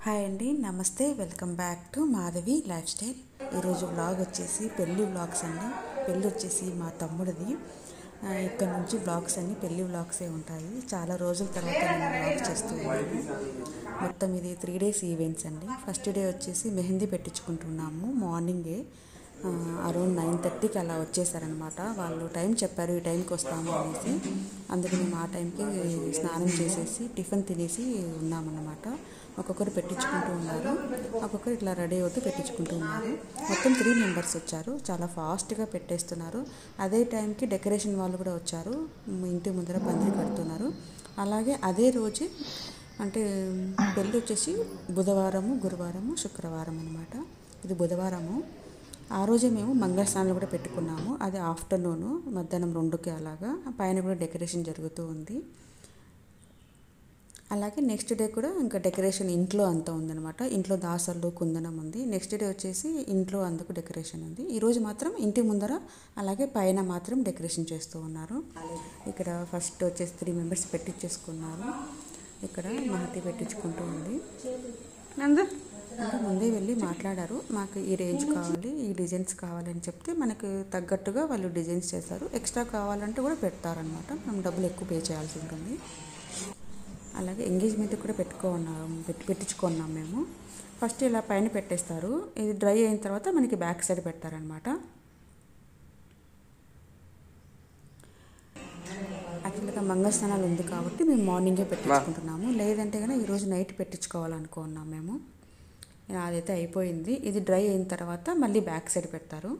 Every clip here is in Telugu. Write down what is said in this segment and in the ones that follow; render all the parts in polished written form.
హాయ్ అండి, నమస్తే. Welcome back to Madhavi life style. ఈరోజు వ్లాగ్ వచ్చేసి పెళ్ళి వ్లాగ్స్ అండి. పెళ్ళి వచ్చేసి మా తమ్ముడిది. ఇక్కడ నుంచి వ్లాగ్స్ అన్ని పెళ్ళి వ్లాగ్సే ఉంటాయి. చాలా రోజుల తర్వాత నేను వ్లాగ్ చేస్తూ ఉన్నాను. మొత్తం ఇది 3 days ఈవెంట్స్ అండి. ఫస్ట్ డే వచ్చేసి మెహందీ పెట్టించుకుంటున్నాము. మార్నింగే అరౌండ్ 9:30కి అలా వచ్చేసారనమాట. వాళ్ళు టైం చెప్పారు, ఈ టైంకి వస్తాము అనేసి. అందుకు మేము ఆ టైంకి స్నానం చేసేసి టిఫిన్ తినేసి ఉన్నామన్నమాట. ఒక్కొక్కరు పెట్టించుకుంటూ ఉన్నారు, ఒక్కొక్కరు ఇట్లా రెడీ అవుతూ పెట్టించుకుంటూ ఉన్నారు. మొత్తం 3 members వచ్చారు. చాలా ఫాస్ట్గా పెట్టేస్తున్నారు. అదే టైంకి డెకరేషన్ వాళ్ళు కూడా వచ్చారు. ఇంటి ముందర పందిరి కడుతున్నారు. అలాగే అదే రోజు అంటే పెళ్ళి వచ్చేసి బుధవారము, గురువారము, శుక్రవారం అనమాట. ఇది బుధవారము. ఆ రోజే మేము మంగళ స్నానాలు కూడా పెట్టుకున్నాము. అది ఆఫ్టర్నూను మధ్యాహ్నం 2కి అలాగా. పైన కూడా డెకరేషన్ జరుగుతూ ఉంది. అలాగే నెక్స్ట్ డే కూడా ఇంకా డెకరేషన్ ఇంట్లో అంతా ఉందన్నమాట. ఇంట్లో దాసర్లు, కుందనం ఉంది. నెక్స్ట్ డే వచ్చేసి ఇంట్లో అందుకు డెకరేషన్ ఉంది. ఈరోజు మాత్రం ఇంటి ముందర అలాగే పైన మాత్రం డెకరేషన్ చేస్తూ ఉన్నారు. ఇక్కడ ఫస్ట్ వచ్చేసి 3 members పెట్టించేసుకున్నారు. ఇక్కడ మహతి పెట్టించుకుంటూ ఉంది. ఇంకా ముందే వెళ్ళి మాట్లాడారు, మాకు ఈ రేంజ్ కావాలి, ఈ డిజైన్స్ కావాలని చెప్తే మనకు తగ్గట్టుగా వాళ్ళు డిజైన్స్ చేస్తారు. ఎక్స్ట్రా కావాలంటే కూడా పెడతారనమాట. మనం డబ్బులు ఎక్కువ పే చేయాల్సి ఉంటుంది. అలాగే ఎంగేజ్మెంట్ కూడా పెట్టించుకున్నాం మేము. ఫస్ట్ ఇలా పైన పెట్టేస్తారు. ఇది డ్రై అయిన తర్వాత మనకి బ్యాక్ సైడ్ పెడతారనమాట. యాక్చువల్గా మంగళ స్నానాలు ఉంది కాబట్టి మేము మార్నింగే పెట్టించుకుంటున్నాము. లేదంటే కనుక ఈరోజు నైట్ పెట్టించుకోవాలనుకున్నాం మేము. అదైతే అయిపోయింది. ఇది డ్రై అయిన తర్వాత మళ్ళీ బ్యాక్ సైడ్ పెడతారు.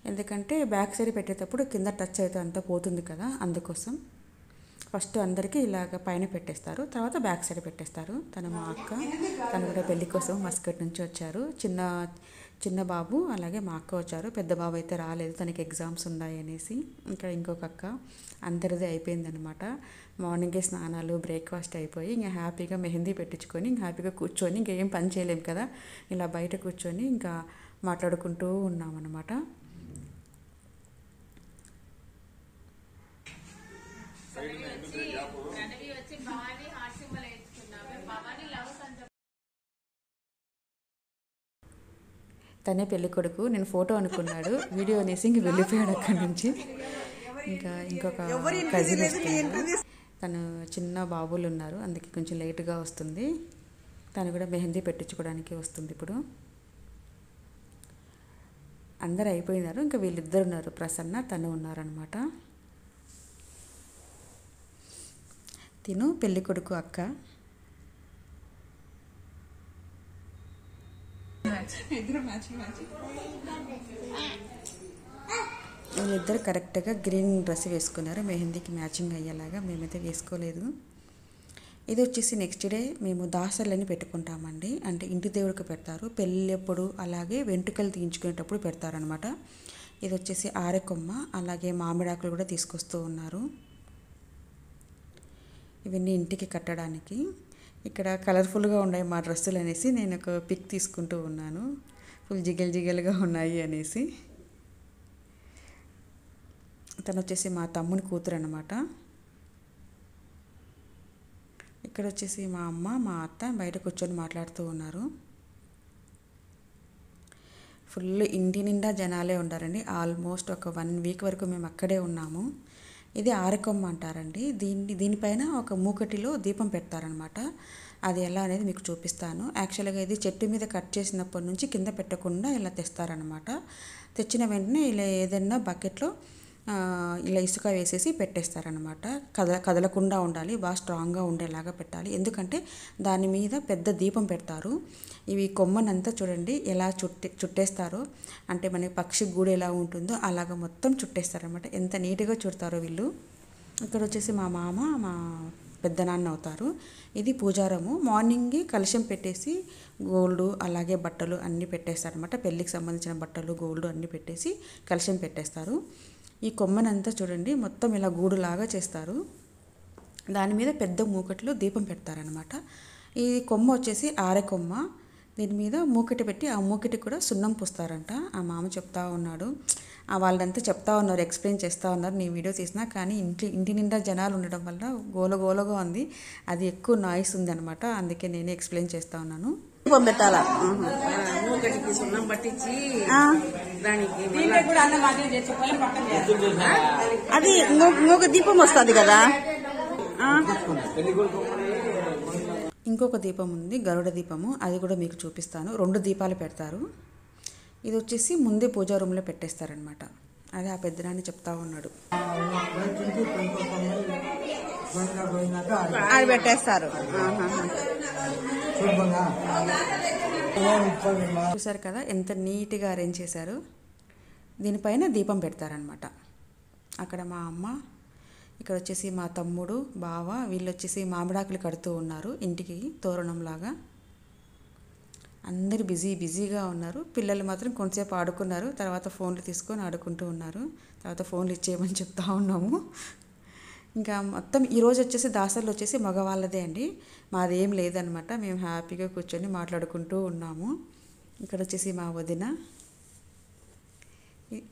ఎందుకంటే బ్యాక్ సైడ్ పెట్టేటప్పుడు కింద టచ్ అయితే అంతా పోతుంది కదా, అందుకోసం ఫస్ట్ అందరికీ ఇలాగ పైన పెట్టేస్తారు, తర్వాత బ్యాక్ సైడ్ పెట్టేస్తారు. తను మా అక్క, తను కూడా పెళ్లి కోసం మస్కట్ నుంచి వచ్చారు. చిన్న బాబు అలాగే మా అక్క వచ్చారు. పెద్ద బాబు అయితే రాలేదు, తనకి ఎగ్జామ్స్ ఉన్నాయి అనేసి. ఇంకా ఇంకొక అక్క. అందరిది అయిపోయిందనమాట. మార్నింగే స్నానాలు, బ్రేక్ఫాస్ట్ అయిపోయి ఇంకా హ్యాపీగా మెహందీ పెట్టించుకొని ఇంకా హ్యాపీగా కూర్చొని ఇంకా ఏం పని చేయలేము కదా, ఇలా బయట కూర్చొని ఇంకా మాట్లాడుకుంటూ ఉన్నామన్నమాట. తనే పెళ్లి కొడుకు. నేను ఫోటో అనుకున్నాడు, వీడియో అనేసి ఇంక వెళ్ళిపోయాడు అక్కడి నుంచి. ఇంకా ఇంకొక కజిన్ వస్తుంది. తను చిన్న బాబులు ఉన్నారు, అందుకే కొంచెం లేటుగా వస్తుంది. తను కూడా మెహందీ పెట్టించుకోవడానికి వస్తుంది. ఇప్పుడు అందరు అయిపోయినారు, ఇంకా వీళ్ళిద్దరు ఉన్నారు, ప్రసన్న తను ఉన్నారనమాట. తిను పెళ్లి కొడుకు అక్క. వీళ్ళిద్దరు కరెక్ట్గా గ్రీన్ డ్రెస్ వేసుకున్నారు, మెహందీకి మ్యాచింగ్ అయ్యేలాగా. మేమైతే వేసుకోలేదు. ఇది వచ్చేసి నెక్స్ట్ డే మేము దాసర్లని పెట్టుకుంటామండి. అంటే ఇంటి దేవుడికి పెడతారు, పెళ్ళెప్పుడు అలాగే వెంట్రుకలు తీయించుకునేటప్పుడు పెడతారనమాట. ఇది వచ్చేసి ఆరెకొమ్మ, అలాగే మామిడాకులు కూడా తీసుకొస్తూ ఉన్నారు. ఇవన్నీ ఇంటికి కట్టడానికి. ఇక్కడ కలర్ఫుల్గా ఉన్నాయి మా డ్రెస్సులు అనేసి నేను ఒక పిక్ తీసుకుంటూ ఉన్నాను. ఫుల్ జిగల్గా ఉన్నాయి అనేసి. తను వచ్చేసి మా తమ్ముని కూతురు అన్నమాట. ఇక్కడ వచ్చేసి మా అమ్మ, మా అత్త బయట కూర్చొని మాట్లాడుతూ ఉన్నారు. ఫుల్ ఇంటి నిండా జనాలే ఉండారండి. ఆల్మోస్ట్ ఒక 1 week వరకు మేము అక్కడే ఉన్నాము. ఇది ఆరెకొమ్మ అంటారండి. దీనిపైన ఒక మూకటిలో దీపం పెడతారనమాట. అది ఎలా అనేది మీకు చూపిస్తాను. యాక్చువల్గా ఇది చెట్టు మీద కట్ చేసినప్పటి నుంచి కింద పెట్టకుండా ఇలా తెస్తారనమాట. తెచ్చిన వెంటనే ఇలా ఏదైనా బకెట్లో ఇలా ఇసుక వేసేసి పెట్టేస్తారనమాట. కదలకుండా ఉండాలి, బాగా స్ట్రాంగ్గా ఉండేలాగా పెట్టాలి. ఎందుకంటే దాని మీద పెద్ద దీపం పెడతారు. ఇవి కొమ్మనంతా చూడండి ఎలా చుట్టేస్తారో, అంటే మనకి పక్షి గూడు ఎలా ఉంటుందో అలాగ మొత్తం చుట్టేస్తారనమాట. ఎంత నీట్గా చుడతారో వీళ్ళు. ఇక్కడ వచ్చేసి మా మామ, మా పెద్దనాన్న అవుతారు. ఇది పూజారము. మార్నింగే కలశం పెట్టేసి గోల్డ్ అలాగే బట్టలు అన్నీ పెట్టేస్తారనమాట. పెళ్ళికి సంబంధించిన బట్టలు, గోల్డ్ అన్నీ పెట్టేసి కలశం పెట్టేస్తారు. ఈ కొమ్మనంతా చూడండి మొత్తం ఇలా గూడులాగా చేస్తారు. దాని మీద పెద్ద మూకట్లో దీపం పెడతారనమాట. ఈ కొమ్మ వచ్చేసి ఆరెకొమ్మ. దీని మీద మూకటి పెట్టి ఆ మూకటి కూడా సున్నం పూస్తారంట. ఆ మామ చెప్తా ఉన్నాడు. వాళ్ళంతా చెప్తా ఉన్నారు, ఎక్స్ప్లెయిన్ చేస్తూ ఉన్నారు. నేను వీడియో తీసినా కానీ ఇంటి నిండా జనాలు ఉండడం వల్ల గోలగోలగా ఉంది. అది ఎక్కువ నాయిస్ ఉందన్నమాట. అందుకే నేనే ఎక్స్ప్లెయిన్ చేస్తూ ఉన్నాను. దీపం పెట్టాలా? మూకటికి సున్నం పట్టించి దానికి అది ఇంకొక దీపం వస్తుంది కదా. ఇంకొక దీపం ఉంది, గరుడ దీపము. అది కూడా మీకు చూపిస్తాను. 2 దీపాలు పెడతారు. ఇది వచ్చేసి ముందే పూజా రూమ్లో పెట్టేస్తారనమాట. అదే ఆ పెద్దనాన్ని చెప్తా ఉన్నాడు. అది పెట్టేస్తారు. చూసారు కదా ఎంత నీట్గా అరేంజ్ చేశారు. దీనిపైన దీపం పెడతారనమాట. అక్కడ మా అమ్మ, ఇక్కడ వచ్చేసి మా తమ్ముడు, బావ, వీళ్ళు వచ్చేసి మామిడాకులు కడుతూ ఉన్నారు ఇంటికి తోరణంలాగా. అందరు బిజీగా ఉన్నారు. పిల్లలు మాత్రం కొంతసేపు ఆడుకున్నారు, తర్వాత ఫోన్లు తీసుకొని ఆడుకుంటూ ఉన్నారు. తర్వాత ఫోన్లు ఇచ్చేయమని చెప్తా ఉన్నాము. ఇంకా మొత్తం ఈరోజు వచ్చేసి దాసర్లు వచ్చేసి మగవాళ్ళదే అండి, మాదేం లేదనమాట. మేము హ్యాపీగా కూర్చొని మాట్లాడుకుంటూ ఉన్నాము. ఇక్కడ వచ్చేసి మా వదిన.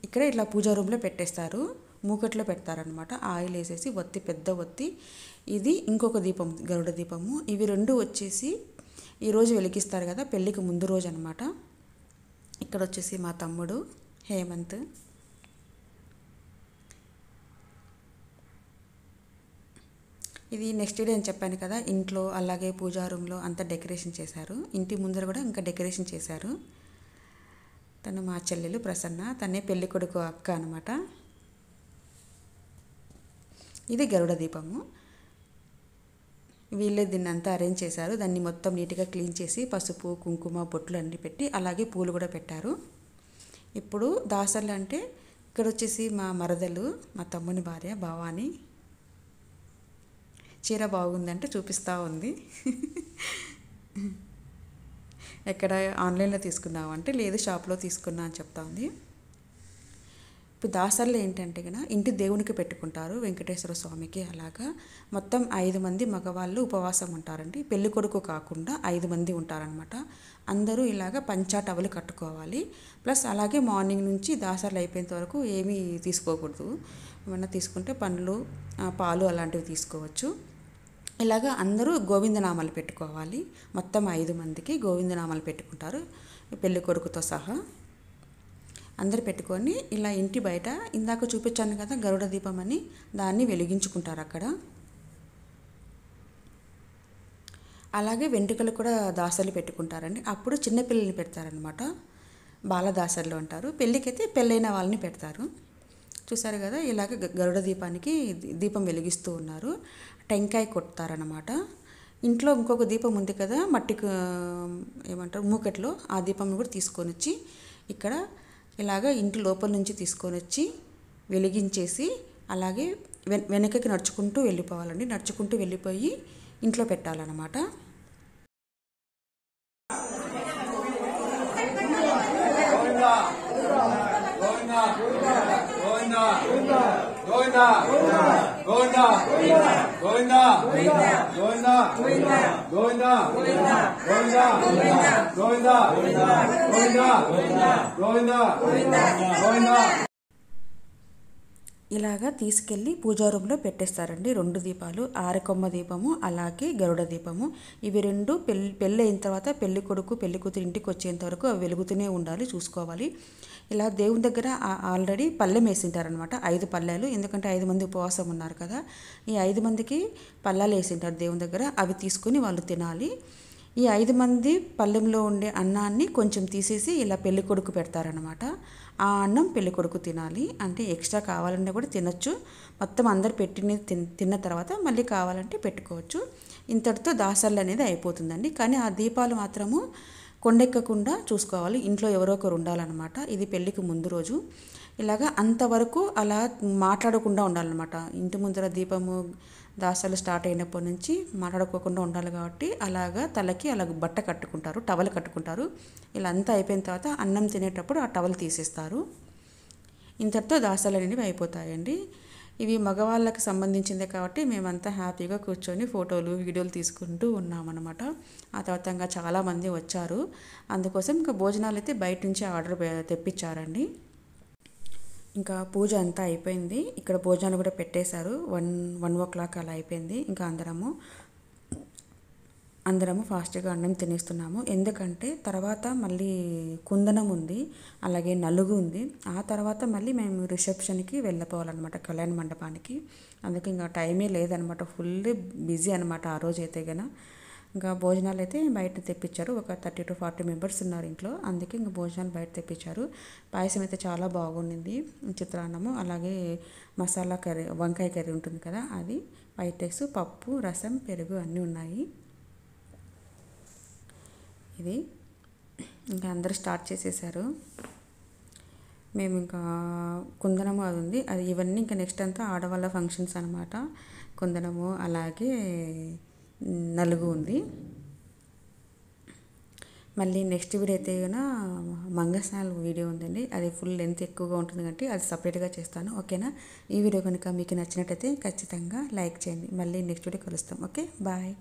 ఇక్కడ ఇట్లా పూజా రూమ్లో పెట్టేస్తారు, మూకట్లో పెడతారనమాట. ఆయిల్ వేసేసి ఒత్తి, పెద్ద ఒత్తి. ఇది ఇంకొక దీపం, గరుడ దీపము. ఇవి 2 వచ్చేసి ఈరోజు వెలిగిస్తారు కదా, పెళ్ళికి ముందు రోజు అనమాట. ఇక్కడ వచ్చేసి మా తమ్ముడు హేమంత్. ఇది నెక్స్ట్ డే అని చెప్పాను కదా, ఇంట్లో అలాగే పూజా రూమ్లో అంతా డెకరేషన్ చేశారు. ఇంటి ముందర కూడా ఇంకా డెకరేషన్ చేశారు. తను మా చెల్లెలు ప్రసన్న, తనే పెళ్ళి కొడుకు అక్క అనమాట. ఇది గరుడ దీపము. వీళ్ళే దీన్ని అంతా అరేంజ్ చేశారు. దాన్ని మొత్తం నీట్గా క్లీన్ చేసి పసుపు, కుంకుమ, బొట్లు అన్నీ పెట్టి అలాగే పూలు కూడా పెట్టారు. ఇప్పుడు దాసర్లు అంటే ఇక్కడ వచ్చేసి మా మరదలు, మా తమ్ముని భార్య భవాని. చీర బాగుందంటే చూపిస్తూ ఉంది. ఎక్కడ ఆన్లైన్లో తీసుకున్నావు అంటే లేదు, షాప్లో తీసుకున్నా అని చెప్తా ఉంది. ఇప్పుడు దాసర్లు ఏంటంటే కన్నా ఇంటి దేవునికి పెట్టుకుంటారు, వెంకటేశ్వర స్వామికి. అలాగా మొత్తం 5 మంది మగవాళ్ళు ఉపవాసం ఉంటారండి. పెళ్లి కొడుకు కాకుండా 5 మంది ఉంటారనమాట. అందరూ ఇలాగ పంచా టవలు కట్టుకోవాలి. ప్లస్ అలాగే మార్నింగ్ నుంచి దాసర్లు అయిపోయేంత వరకు ఏమీ తీసుకోకూడదు. ఏమన్నా తీసుకుంటే పండ్లు, పాలు అలాంటివి తీసుకోవచ్చు. ఇలాగ అందరూ గోవిందనామాలు పెట్టుకోవాలి. మొత్తం 5 మందికి గోవిందనామాలు పెట్టుకుంటారు, పెళ్లి కొడుకుతో సహా. అందరు పెట్టుకొని ఇలా ఇంటి బయట ఇందాక చూపించాను కదా గరుడ దీపం అని, దాన్ని వెలిగించుకుంటారు అక్కడ. అలాగే వెంట్రుకలు కూడా దాసర్లు పెట్టుకుంటారండి. అప్పుడు చిన్నపిల్లల్ని పెడతారనమాట, బాలదాసర్లు అంటారు. పెళ్ళికైతే పెళ్ళైన వాళ్ళని పెడతారు. చూసారు కదా ఇలాగ గరుడ దీపానికి దీపం వెలిగిస్తూ ఉన్నారు. టెంకాయ కొడతారనమాట. ఇంట్లో ఇంకొక దీపం ఉంది కదా మట్టికి ఏమంటారు మూకట్లో, ఆ దీపం కూడా తీసుకొని వచ్చి ఇక్కడ ఇలాగ ఇంటి లోపల నుంచి తీసుకొని వచ్చి వెలిగించేసి అలాగే వెనకకి నడుచుకుంటూ వెళ్ళిపోవాలండి. నడుచుకుంటూ వెళ్ళిపోయి ఇంట్లో పెట్టాలన్నమాట. ఇలాగా తీసుకెళ్ళి పూజా రూమ్లో పెట్టేస్తారండి. 2 దీపాలు, ఆరకొమ్మ దీపము అలాగే గరుడ దీపము. ఇవి 2 పెళ్ళి అయిన తర్వాత పెళ్లి కొడుకు పెళ్లి కూతురు ఇంటికి వచ్చేంత వరకు అవి వెలుగుతూనే ఉండాలి, చూసుకోవాలి. ఇలా దేవుని దగ్గర ఆల్రెడీ పళ్ళెం వేసింటారనమాట, 5 పళ్ళాలు. ఎందుకంటే 5 మంది ఉపవాసం ఉన్నారు కదా, ఈ 5 మందికి పళ్ళాలు వేసింటారు దేవుని దగ్గర. అవి తీసుకుని వాళ్ళు తినాలి. ఈ 5 మంది పళ్ళెంలో ఉండే అన్నాన్ని కొంచెం తీసేసి ఇలా పెళ్లి కొడుకు పెడతారనమాట. ఆ అన్నం పెళ్లి కొడుకు తినాలి. అంటే ఎక్స్ట్రా కావాలంటే కూడా తినొచ్చు. మొత్తం అందరు పెట్టిన తిన్న తర్వాత మళ్ళీ కావాలంటే పెట్టుకోవచ్చు. ఇంతటితో దాసర్లు అనేది అయిపోతుందండి. కానీ ఆ దీపాలు మాత్రము కొండెక్కకుండా చూసుకోవాలి, ఇంట్లో ఎవరో ఒకరు ఉండాలన్నమాట. ఇది పెళ్ళికి ముందు రోజు. ఇలాగా అంతవరకు అలా మాట్లాడకుండా ఉండాలన్నమాట. ఇంటి ముందర దీపము దాసర్లు స్టార్ట్ అయినప్పటి నుంచి మాట్లాడుకోకుండా ఉండాలి కాబట్టి అలాగా తలకి అలా బట్ట కట్టుకుంటారు, టవల్ కట్టుకుంటారు. ఇలా అంతా అయిపోయిన తర్వాత అన్నం తినేటప్పుడు ఆ టవల్ తీసేస్తారు. ఇంతటితో దాసర్లు అనేవి అయిపోతాయండి. ఇవి మగవాళ్ళకి సంబంధించిందే కాబట్టి మేమంతా హ్యాపీగా కూర్చొని ఫోటోలు వీడియోలు తీసుకుంటూ ఉన్నామన్నమాట. ఆ తర్వాత ఇంకా చాలామంది వచ్చారు. అందుకోసం ఇంకా భోజనాలు అయితే బయట నుంచి ఆర్డర్ తెప్పించారండి. ఇంకా పూజ అంతా అయిపోయింది. ఇక్కడ భోజనాలు కూడా పెట్టేశారు. 1 o'clock అలా అయిపోయింది. ఇంకా అందరము అందరము ఫాస్ట్గా అన్నం తినేస్తున్నాము. ఎందుకంటే తర్వాత మళ్ళీ కుందనం ఉంది, అలాగే నలుగు ఉంది. ఆ తర్వాత మళ్ళీ మేము రిసెప్షన్కి వెళ్ళిపోవాలన్నమాట, కళ్యాణ మండపానికి. అందుకే ఇంకా టైమే లేదనమాట, ఫుల్ బిజీ అనమాట ఆ రోజు అయితే గన. ఇంకా భోజనాలు అయితే బయట తెప్పించారు, ఒక 30 to 40 మెంబర్స్ ఉన్నారు ఇంట్లో, అందుకే ఇంకా భోజనాలు బయట తెప్పించారు. పాయసం అయితే చాలా బాగుండింది, చిత్రాన్నము, అలాగే మసాలా కర్రీ, వంకాయ కర్రీ ఉంటుంది కదా అది, వైట్ రైస్, పప్పు, రసం, పెరుగు అన్నీ ఉన్నాయి. ఇది ఇంకా అందరూ స్టార్ట్ చేసేసారు. మేము ఇంకా కుందనము అది ఉంది, అది ఇవన్నీ ఇంకా నెక్స్ట్ అంతా ఆడవాళ్ళ ఫంక్షన్స్ అనమాట. కుందనము అలాగే నలుగు ఉంది. మళ్ళీ నెక్స్ట్ వీడియో అయితే కన్నా మంగళస్నానాల వీడియో ఉందండి, అది ఫుల్ లెంత్ ఎక్కువగా ఉంటుంది కాబట్టి అది సపరేట్గా చేస్తాను. ఓకేనా? ఈ వీడియో కనుక మీకు నచ్చినట్టయితే ఖచ్చితంగా లైక్ చేయండి. మళ్ళీ నెక్స్ట్ వీడియో కలుస్తాం. Okay, bye.